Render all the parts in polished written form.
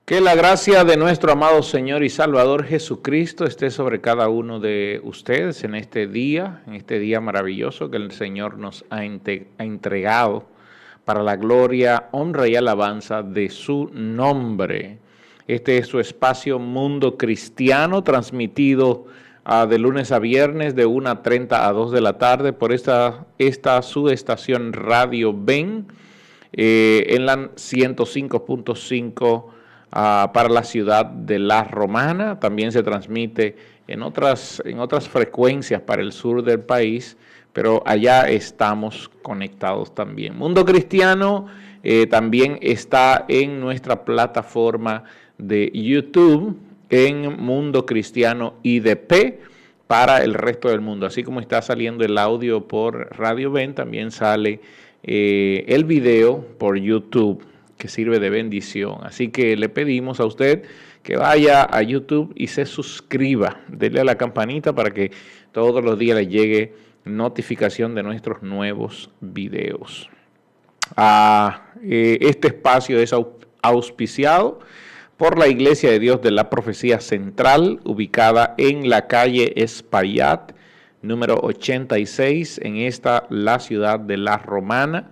Que la gracia de nuestro amado Señor y Salvador Jesucristo esté sobre cada uno de ustedes en este día maravilloso que el Señor nos ha entregado para la gloria, honra y alabanza de su nombre. Este es su espacio Mundo Cristiano, transmitido de lunes a viernes de 1:30 a 2 de la tarde por esta su estación Radio Ven en la 105.5 para la ciudad de La Romana. También se transmite en otras frecuencias para el sur del país, pero allá estamos conectados también. Mundo Cristiano también está en nuestra plataforma de YouTube, en Mundo Cristiano IDP, para el resto del mundo. Así como está saliendo el audio por Radio Ven, también sale el video por YouTube, que sirve de bendición. Así que le pedimos a usted que vaya a YouTube y se suscriba. Denle a la campanita para que todos los días le llegue notificación de nuestros nuevos videos. Este espacio es auspiciado por la Iglesia de Dios de la Profecía Central, ubicada en la calle Espaillat, número 86, en la ciudad de La Romana.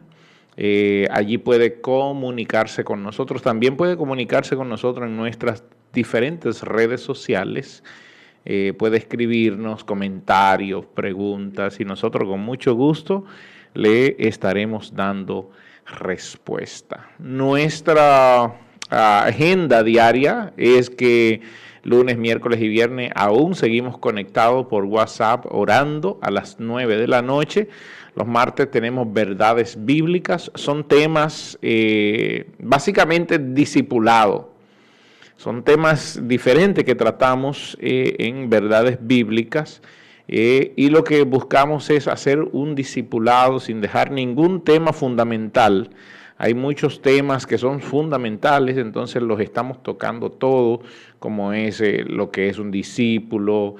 Allí puede comunicarse con nosotros. También puede comunicarse con nosotros en nuestras diferentes redes sociales. Puede escribirnos comentarios, preguntas, y nosotros con mucho gusto le estaremos dando respuesta. Nuestra agenda diaria es que lunes, miércoles y viernes aún seguimos conectados por WhatsApp orando a las 9 de la noche. Los martes tenemos verdades bíblicas, son temas básicamente discipulados. Son temas diferentes que tratamos en verdades bíblicas y lo que buscamos es hacer un discipulado sin dejar ningún tema fundamental. Hay muchos temas que son fundamentales, entonces los estamos tocando todos, como es lo que es un discípulo,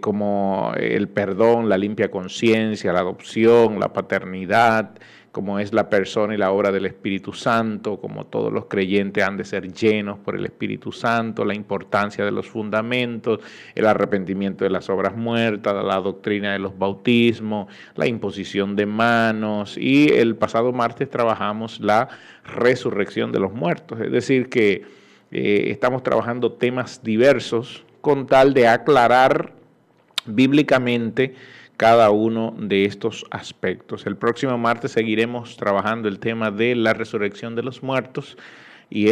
como el perdón, la limpia conciencia, la adopción, la paternidad, como es la persona y la obra del Espíritu Santo, como todos los creyentes han de ser llenos por el Espíritu Santo, la importancia de los fundamentos, el arrepentimiento de las obras muertas, la doctrina de los bautismos, la imposición de manos, y el pasado martes trabajamos la resurrección de los muertos. Es decir que estamos trabajando temas diversos con tal de aclarar bíblicamente cada uno de estos aspectos. El próximo martes seguiremos trabajando el tema de la resurrección de los muertos y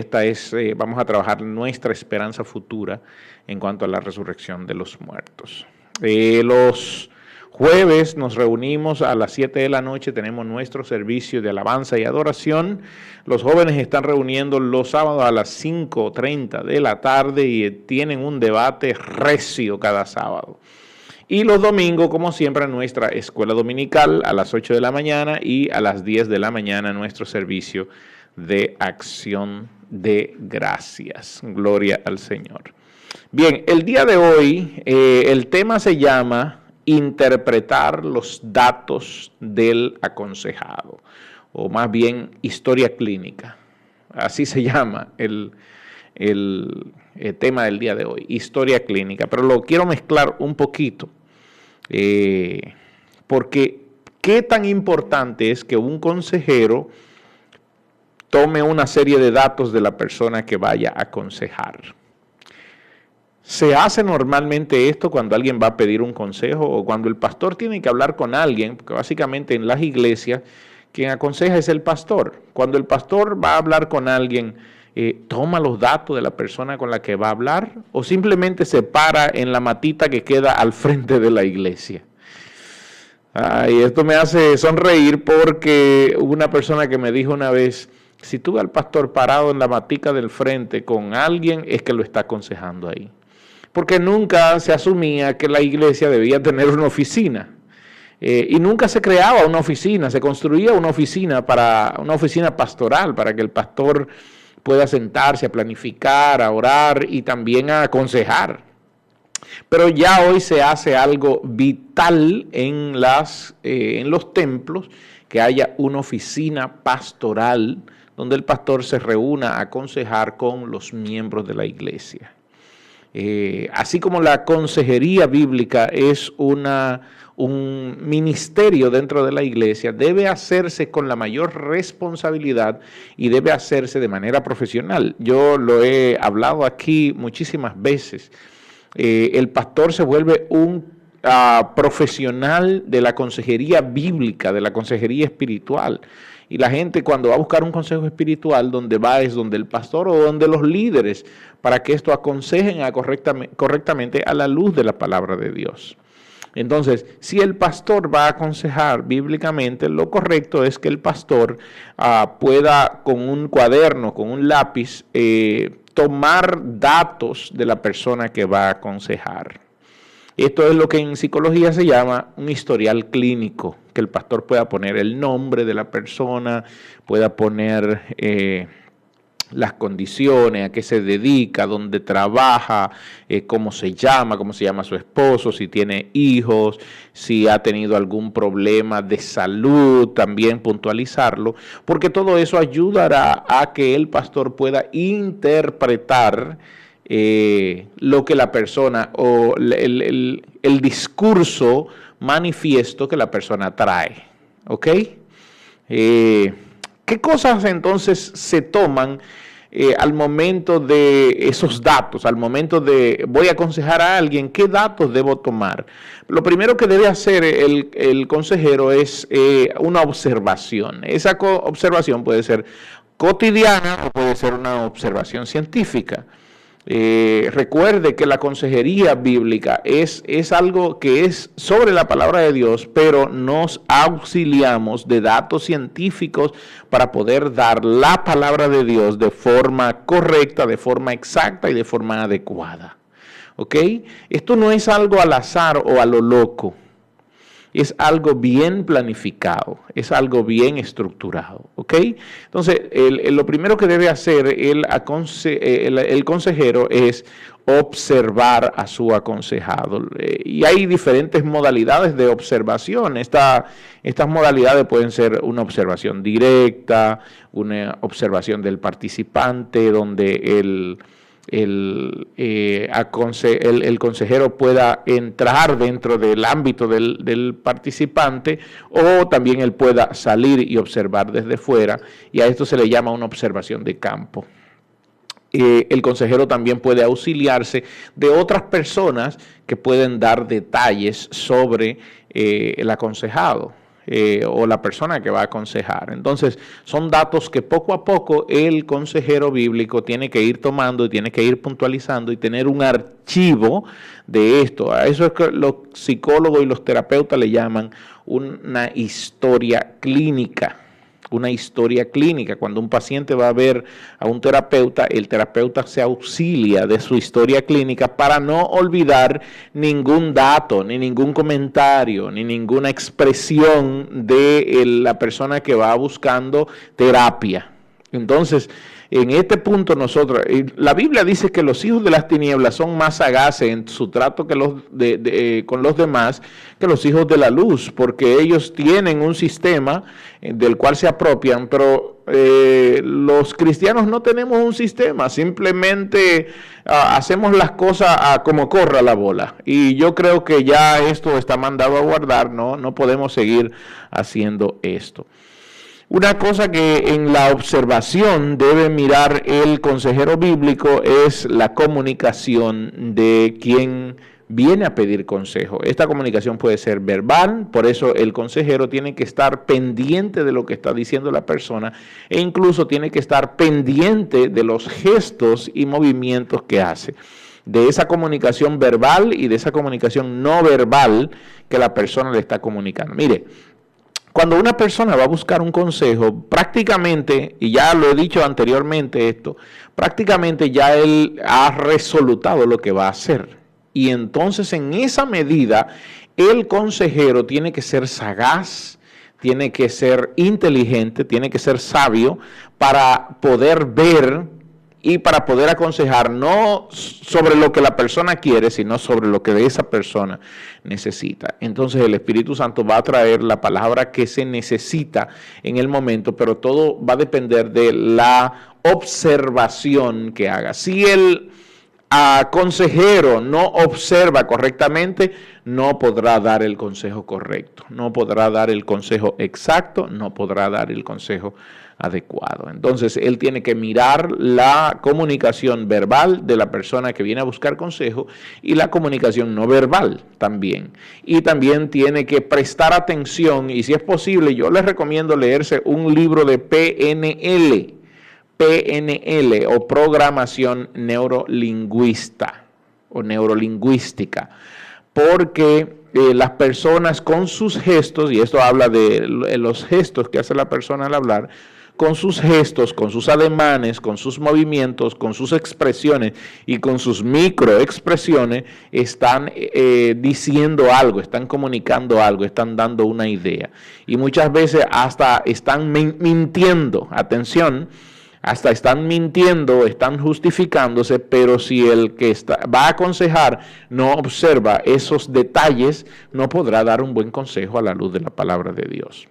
vamos a trabajar nuestra esperanza futura en cuanto a la resurrección de los muertos. Los jueves nos reunimos a las 7 de la noche, tenemos nuestro servicio de alabanza y adoración. Los jóvenes están reuniendo los sábados a las 5:30 de la tarde y tienen un debate recio cada sábado. Y los domingos, como siempre, nuestra escuela dominical a las 8 de la mañana y a las 10 de la mañana nuestro servicio de acción de gracias. Gloria al Señor. Bien, el día de hoy el tema se llama interpretar los datos del aconsejado, o más bien historia clínica. Así se llama el tema del día de hoy, historia clínica, pero lo quiero mezclar un poquito, porque qué tan importante es que un consejero tome una serie de datos de la persona que vaya a aconsejar. Se hace normalmente esto cuando alguien va a pedir un consejo o cuando el pastor tiene que hablar con alguien, porque básicamente en las iglesias quien aconseja es el pastor. Cuando el pastor va a hablar con alguien, toma los datos de la persona con la que va a hablar o simplemente se para en la matita que queda al frente de la iglesia. Y esto me hace sonreír porque hubo una persona que me dijo una vez, si tú ves al pastor parado en la matica del frente con alguien, es que lo está aconsejando ahí. Porque nunca se asumía que la iglesia debía tener una oficina. Y nunca se creaba una oficina, se construía una oficina pastoral para que el pastor pueda sentarse a planificar, a orar y también a aconsejar. Pero ya hoy se hace algo vital en los templos, que haya una oficina pastoral donde el pastor se reúna a aconsejar con los miembros de la iglesia. Así como la consejería bíblica es un ministerio dentro de la iglesia, debe hacerse con la mayor responsabilidad y debe hacerse de manera profesional. Yo lo he hablado aquí muchísimas veces. El pastor se vuelve un profesional de la consejería bíblica, de la consejería espiritual. Y la gente cuando va a buscar un consejo espiritual, donde va es donde el pastor o donde los líderes, para que esto aconsejen correctamente a la luz de la palabra de Dios. Entonces, si el pastor va a aconsejar bíblicamente, lo correcto es que el pastor pueda con un cuaderno, con un lápiz, tomar datos de la persona que va a aconsejar. Esto es lo que en psicología se llama un historial clínico, que el pastor pueda poner el nombre de la persona, pueda poner las condiciones, a qué se dedica, dónde trabaja, cómo se llama su esposo, si tiene hijos, si ha tenido algún problema de salud, también puntualizarlo, porque todo eso ayudará a que el pastor pueda interpretar lo que la persona o el discurso manifiesto que la persona trae. ¿Ok? ¿Qué cosas entonces se toman al momento de esos datos? Al momento de voy a aconsejar a alguien, ¿qué datos debo tomar? Lo primero que debe hacer el consejero es una observación. Esa observación puede ser cotidiana o puede ser una observación científica. Recuerde que la consejería bíblica es algo que es sobre la palabra de Dios, pero nos auxiliamos de datos científicos para poder dar la palabra de Dios de forma correcta, de forma exacta y de forma adecuada. ¿Ok? Esto no es algo al azar o a lo loco. Es algo bien planificado, es algo bien estructurado, ¿ok? Entonces, lo primero que debe hacer el consejero es observar a su aconsejado. Y hay diferentes modalidades de observación. Estas modalidades pueden ser una observación directa, una observación del participante, donde el consejero pueda entrar dentro del ámbito del participante, o también él pueda salir y observar desde fuera, y a esto se le llama una observación de campo. El consejero también puede auxiliarse de otras personas que pueden dar detalles sobre el aconsejado. O la persona que va a aconsejar. Entonces, son datos que poco a poco el consejero bíblico tiene que ir tomando y tiene que ir puntualizando y tener un archivo de esto. A eso es que los psicólogos y los terapeutas le llaman una historia clínica. Una historia clínica. Cuando un paciente va a ver a un terapeuta, el terapeuta se auxilia de su historia clínica para no olvidar ningún dato, ni ningún comentario, ni ninguna expresión de la persona que va buscando terapia. Entonces, en este punto la Biblia dice que los hijos de las tinieblas son más sagaces en su trato que con los demás que los hijos de la luz, porque ellos tienen un sistema del cual se apropian, pero los cristianos no tenemos un sistema, simplemente hacemos las cosas como corra la bola. Y yo creo que ya esto está mandado a guardar, no podemos seguir haciendo esto. Una cosa que en la observación debe mirar el consejero bíblico es la comunicación de quien viene a pedir consejo. Esta comunicación puede ser verbal, por eso el consejero tiene que estar pendiente de lo que está diciendo la persona e incluso tiene que estar pendiente de los gestos y movimientos que hace, de esa comunicación verbal y de esa comunicación no verbal que la persona le está comunicando. Mire, cuando una persona va a buscar un consejo, prácticamente, y ya lo he dicho anteriormente esto, prácticamente ya él ha resolutado lo que va a hacer. Y entonces en esa medida el consejero tiene que ser sagaz, tiene que ser inteligente, tiene que ser sabio para poder ver y para poder aconsejar no sobre lo que la persona quiere, sino sobre lo que de esa persona necesita. Entonces el Espíritu Santo va a traer la palabra que se necesita en el momento, pero todo va a depender de la observación que haga. Si el consejero no observa correctamente, no podrá dar el consejo correcto, no podrá dar el consejo exacto, no podrá dar el consejo adecuado. Entonces, él tiene que mirar la comunicación verbal de la persona que viene a buscar consejo y la comunicación no verbal también. Y también tiene que prestar atención y si es posible, yo les recomiendo leerse un libro de PNL o programación neurolingüista o neurolingüística, porque las personas con sus gestos, y esto habla de los gestos que hace la persona al hablar, con sus gestos, con sus ademanes, con sus movimientos, con sus expresiones y con sus microexpresiones, están diciendo algo, están comunicando algo, están dando una idea. Y muchas veces hasta están mintiendo, atención, hasta están mintiendo, están justificándose, pero si el que va a aconsejar no observa esos detalles, no podrá dar un buen consejo a la luz de la palabra de Dios.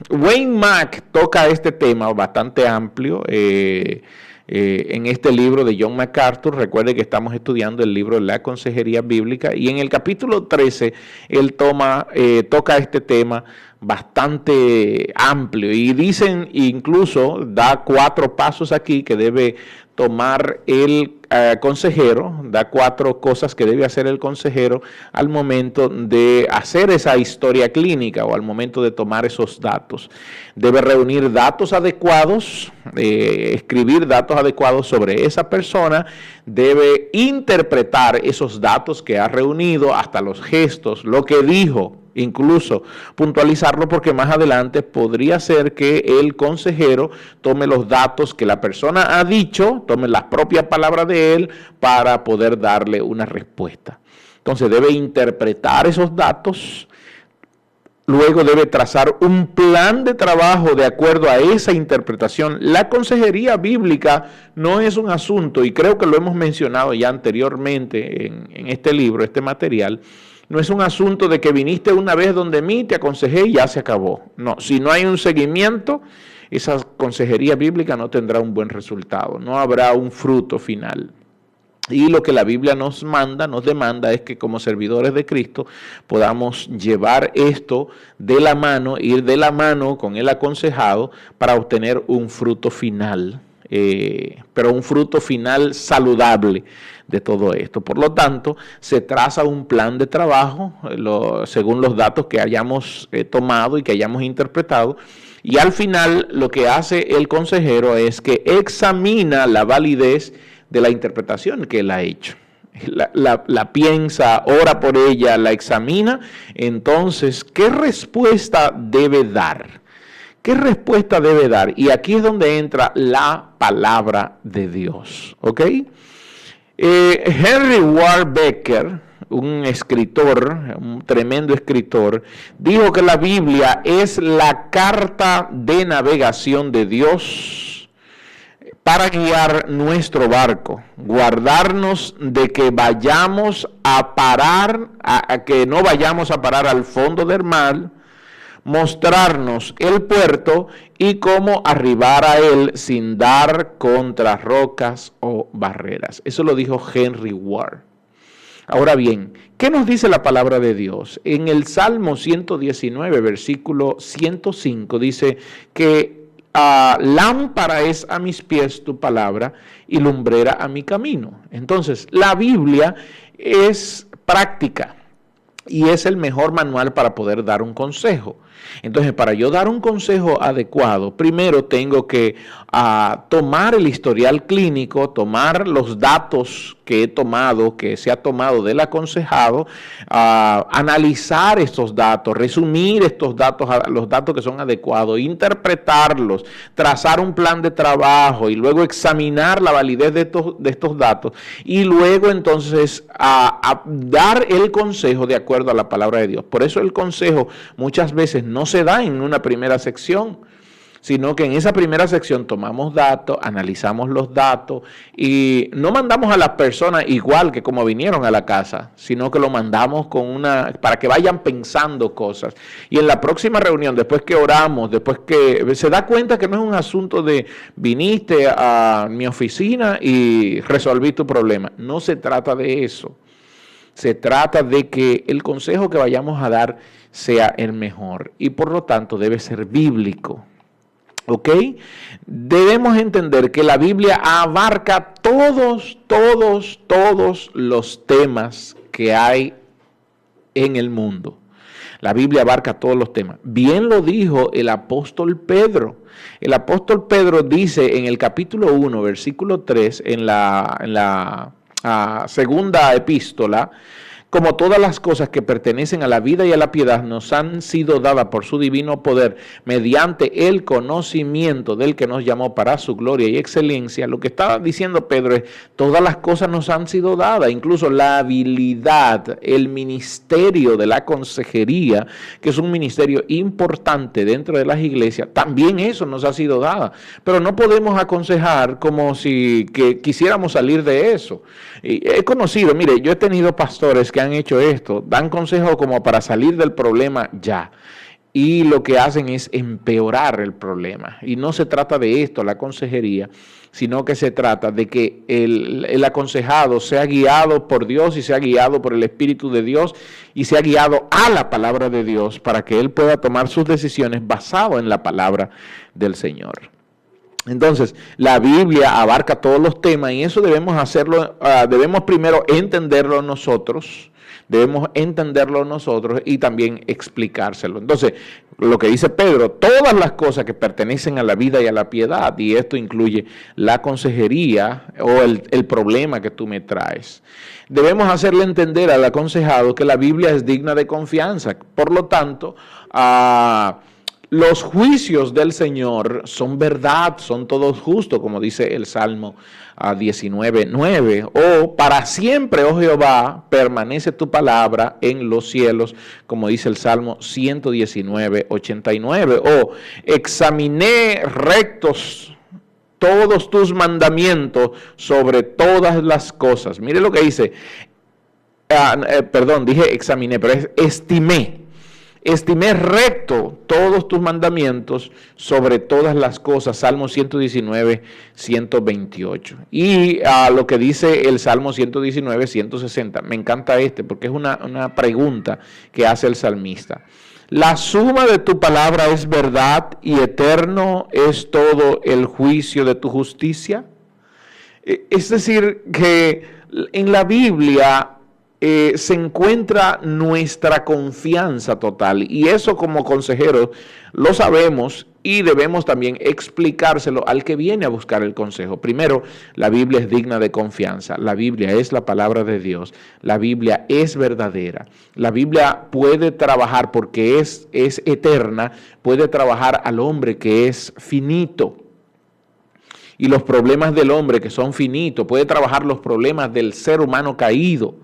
Wayne Mack toca este tema bastante amplio en este libro de John MacArthur. Recuerde que estamos estudiando el libro de la consejería bíblica y en el capítulo 13 él toca este tema bastante amplio y dicen, incluso da 4 pasos aquí que debe tomar el consejero, da 4 cosas que debe hacer el consejero al momento de hacer esa historia clínica o al momento de tomar esos datos. Debe reunir datos adecuados, escribir datos adecuados sobre esa persona, debe interpretar esos datos que ha reunido, hasta los gestos, lo que dijo, incluso puntualizarlo porque más adelante podría ser que el consejero tome los datos que la persona ha dicho, tome las propias palabras de él para poder darle una respuesta. Entonces debe interpretar esos datos, luego debe trazar un plan de trabajo de acuerdo a esa interpretación. La consejería bíblica no es un asunto, y creo que lo hemos mencionado ya anteriormente en este libro, este material. No es un asunto de que viniste una vez donde mí, te aconsejé y ya se acabó. No, si no hay un seguimiento, esa consejería bíblica no tendrá un buen resultado, no habrá un fruto final. Y lo que la Biblia nos demanda es que como servidores de Cristo podamos llevar esto de la mano, ir de la mano con el aconsejado para obtener un fruto final, pero un fruto final saludable de todo esto. Por lo tanto, se traza un plan de trabajo según los datos que hayamos tomado y que hayamos interpretado. Y al final lo que hace el consejero es que examina la validez de la interpretación que él ha hecho. La piensa, ora por ella, la examina. Entonces, ¿qué respuesta debe dar? ¿Qué respuesta debe dar? Y aquí es donde entra la palabra de Dios. ¿Ok? Henry Ward Beecher, un escritor, un tremendo escritor, dijo que la Biblia es la carta de navegación de Dios para guiar nuestro barco, guardarnos de que vayamos a parar, a que no vayamos a parar al fondo del mar, mostrarnos el puerto y cómo arribar a él sin dar contra rocas o barreras. Eso lo dijo Henry Ward. Ahora bien, ¿qué nos dice la palabra de Dios? En el Salmo 119, versículo 105, dice que lámpara es a mis pies tu palabra y lumbrera a mi camino. Entonces, la Biblia es práctica y es el mejor manual para poder dar un consejo. Entonces, para yo dar un consejo adecuado, primero tengo que tomar el historial clínico, tomar los datos que he tomado, que se ha tomado del aconsejado, analizar estos datos, resumir estos datos, los datos que son adecuados, interpretarlos, trazar un plan de trabajo y luego examinar la validez de estos datos y luego entonces dar el consejo de acuerdo a la palabra de Dios. Por eso el consejo muchas veces no se da en una primera sección, sino que en esa primera sección tomamos datos, analizamos los datos y no mandamos a las personas igual que como vinieron a la casa, sino que lo mandamos para que vayan pensando cosas. Y en la próxima reunión, después que oramos, después que se da cuenta que no es un asunto de viniste a mi oficina y resolví tu problema. No se trata de eso. Se trata de que el consejo que vayamos a dar sea el mejor y por lo tanto debe ser bíblico. ¿Ok? Debemos entender que la Biblia abarca todos los temas que hay en el mundo. La Biblia abarca todos los temas. Bien lo dijo el apóstol Pedro. El apóstol Pedro dice en el capítulo 1, versículo 3, en la segunda epístola, como todas las cosas que pertenecen a la vida y a la piedad nos han sido dadas por su divino poder mediante el conocimiento del que nos llamó para su gloria y excelencia, lo que está diciendo Pedro es, todas las cosas nos han sido dadas, incluso la habilidad, el ministerio de la consejería, que es un ministerio importante dentro de las iglesias, también eso nos ha sido dada, pero no podemos aconsejar como si quisiéramos salir de eso. Y he conocido, mire, yo he tenido pastores que han hecho esto, dan consejos como para salir del problema ya. Y lo que hacen es empeorar el problema. Y no se trata de esto, la consejería, sino que se trata de que el aconsejado sea guiado por Dios y sea guiado por el Espíritu de Dios y sea guiado a la palabra de Dios para que él pueda tomar sus decisiones basado en la palabra del Señor. Entonces, la Biblia abarca todos los temas y eso debemos hacerlo, debemos primero entenderlo nosotros y también explicárselo. Entonces, lo que dice Pedro, todas las cosas que pertenecen a la vida y a la piedad, y esto incluye la consejería o el problema que tú me traes. Debemos hacerle entender al aconsejado que la Biblia es digna de confianza. Por lo tanto, los juicios del Señor son verdad, son todos justos, como dice el Salmo 19:9. O para siempre, oh Jehová, permanece tu palabra en los cielos, como dice el Salmo 119:89. O examiné rectos todos tus mandamientos sobre todas las cosas. Mire lo que dice, dije examiné, pero es estimé. Estimé recto todos tus mandamientos sobre todas las cosas. Salmo 119:128. Y lo que dice el Salmo 119:160. Me encanta porque es una pregunta que hace el salmista. La suma de tu palabra es verdad y eterno es todo el juicio de tu justicia. Es decir, que en la Biblia se encuentra nuestra confianza total y eso como consejeros lo sabemos y debemos también explicárselo al que viene a buscar el consejo. Primero, la Biblia es digna de confianza, la Biblia es la palabra de Dios, la Biblia es verdadera, la Biblia puede trabajar porque es eterna, puede trabajar al hombre que es finito. Y los problemas del hombre que son finitos, puede trabajar los problemas del ser humano caído.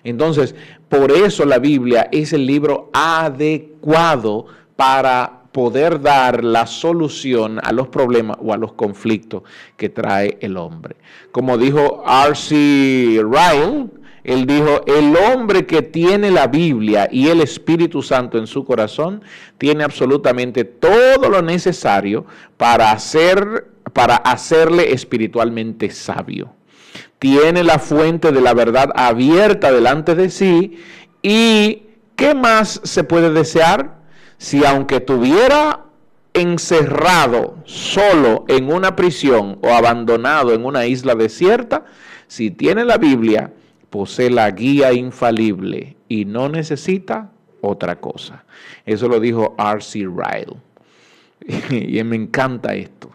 Entonces, por eso la Biblia es el libro adecuado para poder dar la solución a los problemas o a los conflictos que trae el hombre. Como dijo R.C. Ryle, él dijo, el hombre que tiene la Biblia y el Espíritu Santo en su corazón tiene absolutamente todo lo necesario para hacerle espiritualmente sabio. Tiene la fuente de la verdad abierta delante de sí y ¿qué más se puede desear? Si aunque tuviera encerrado solo en una prisión o abandonado en una isla desierta, si tiene la Biblia, posee la guía infalible y no necesita otra cosa. Eso lo dijo R.C. Ryle. Y me encanta esto.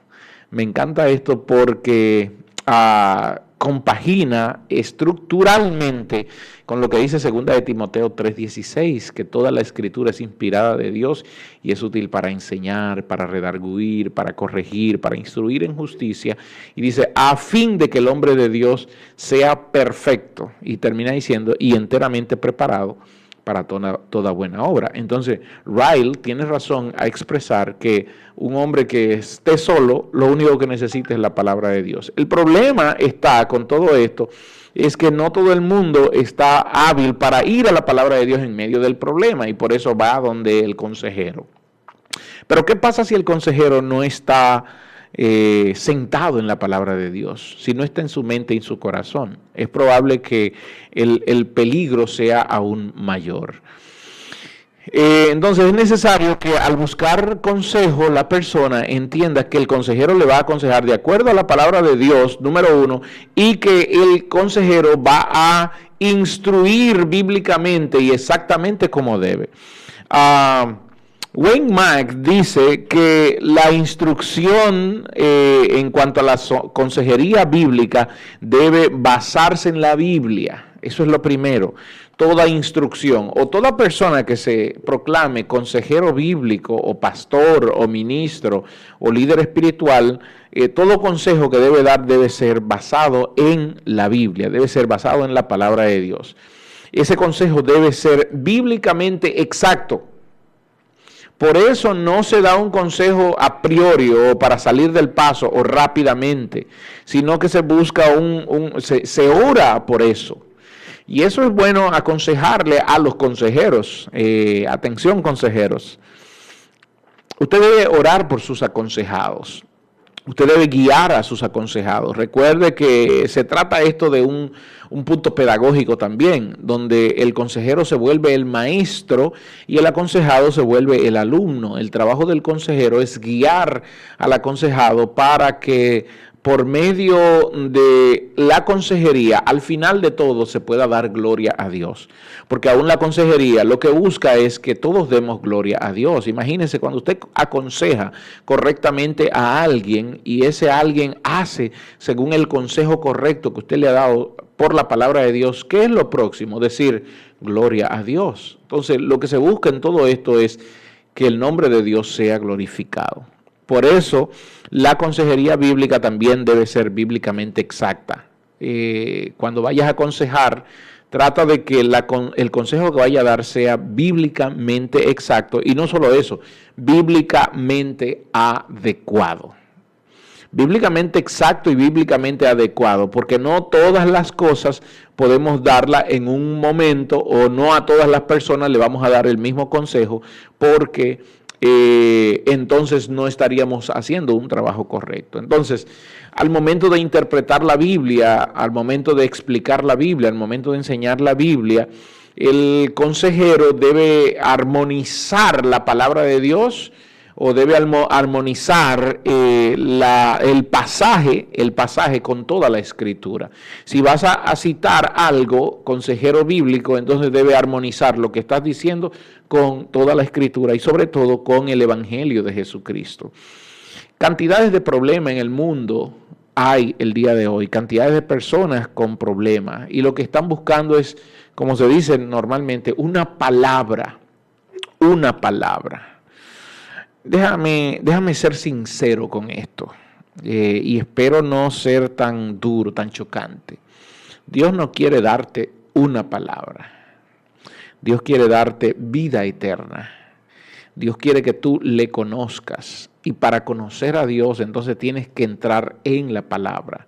Me encanta esto porque compagina estructuralmente con lo que dice 2 de Timoteo 3:16, que toda la escritura es inspirada de Dios y es útil para enseñar, para redarguir, para corregir, para instruir en justicia. Y dice, a fin de que el hombre de Dios sea perfecto, y termina diciendo, y enteramente preparado para toda buena obra. Entonces, Ryle tiene razón a expresar que un hombre que esté solo, lo único que necesita es la palabra de Dios. El problema está con todo esto, es que no todo el mundo está hábil para ir a la palabra de Dios en medio del problema, y por eso va donde el consejero. Pero ¿qué pasa si el consejero no está sentado en la palabra de Dios, si no está en su mente y en su corazón? Es probable que el peligro sea aún mayor. Entonces es necesario que al buscar consejo la persona entienda que el consejero le va a aconsejar de acuerdo a la palabra de Dios, número uno, y que el consejero va a instruir bíblicamente y exactamente como debe. Wayne Mack dice que la instrucción en cuanto a la consejería bíblica debe basarse en la Biblia. Eso es lo primero. Toda instrucción o toda persona que se proclame consejero bíblico o pastor o ministro o líder espiritual, todo consejo que debe dar debe ser basado en la Biblia, debe ser basado en la palabra de Dios. Ese consejo debe ser bíblicamente exacto. Por eso no se da un consejo a priori o para salir del paso o rápidamente, sino que se busca se ora por eso. Y eso es bueno aconsejarle a los consejeros. Atención, consejeros. Usted debe orar por sus aconsejados. Usted debe guiar a sus aconsejados. Recuerde que se trata esto de un punto pedagógico también, donde el consejero se vuelve el maestro y el aconsejado se vuelve el alumno. El trabajo del consejero es guiar al aconsejado para que por medio de la consejería, al final de todo, se pueda dar gloria a Dios. Porque aún la consejería lo que busca es que todos demos gloria a Dios. Imagínense cuando usted aconseja correctamente a alguien y ese alguien hace según el consejo correcto que usted le ha dado por la palabra de Dios, ¿qué es lo próximo? Decir gloria a Dios. Entonces, lo que se busca en todo esto es que el nombre de Dios sea glorificado. Por eso, la consejería bíblica también debe ser bíblicamente exacta. Cuando vayas a aconsejar, trata de que el consejo que vaya a dar sea bíblicamente exacto y no solo eso, bíblicamente adecuado. Bíblicamente exacto y bíblicamente adecuado, porque no todas las cosas podemos darla en un momento o no a todas las personas le vamos a dar el mismo consejo porque entonces no estaríamos haciendo un trabajo correcto. Entonces, al momento de interpretar la Biblia, al momento de explicar la Biblia, al momento de enseñar la Biblia, el consejero debe armonizar la palabra de Dios o debe armonizar el pasaje con toda la escritura. Si vas a citar algo, consejero bíblico, entonces debe armonizar lo que estás diciendo con toda la escritura y sobre todo con el evangelio de Jesucristo. Cantidades de problemas en el mundo hay el día de hoy, cantidades de personas con problemas y lo que están buscando es, como se dice normalmente, una palabra. Déjame ser sincero con esto y espero no ser tan duro, tan chocante. Dios no quiere darte una palabra. Dios quiere darte vida eterna. Dios quiere que tú le conozcas y para conocer a Dios entonces tienes que entrar en la palabra.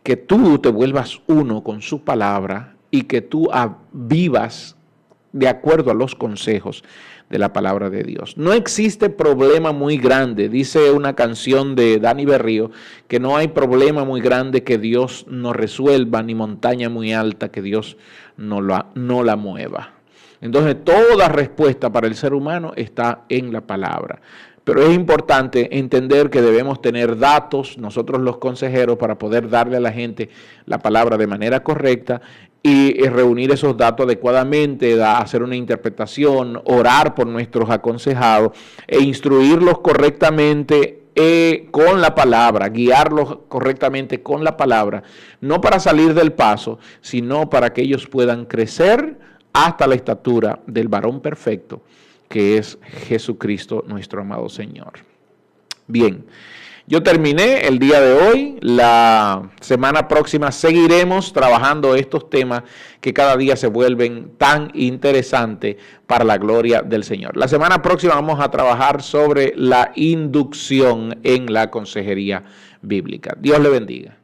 Que tú te vuelvas uno con su palabra y que tú vivas de acuerdo a los consejos de la palabra de Dios. No existe problema muy grande, dice una canción de Dani Berrío, que no hay problema muy grande que Dios no resuelva, ni montaña muy alta que Dios no la mueva. Entonces, toda respuesta para el ser humano está en la palabra. Pero es importante entender que debemos tener datos, nosotros los consejeros, para poder darle a la gente la palabra de manera correcta y reunir esos datos adecuadamente, hacer una interpretación, orar por nuestros aconsejados e instruirlos correctamente con la palabra, guiarlos correctamente con la palabra, no para salir del paso, sino para que ellos puedan crecer hasta la estatura del varón perfecto, que es Jesucristo nuestro amado Señor. Bien, yo terminé el día de hoy. La semana próxima seguiremos trabajando estos temas que cada día se vuelven tan interesantes para la gloria del Señor. La semana próxima vamos a trabajar sobre la inducción en la consejería bíblica. Dios le bendiga.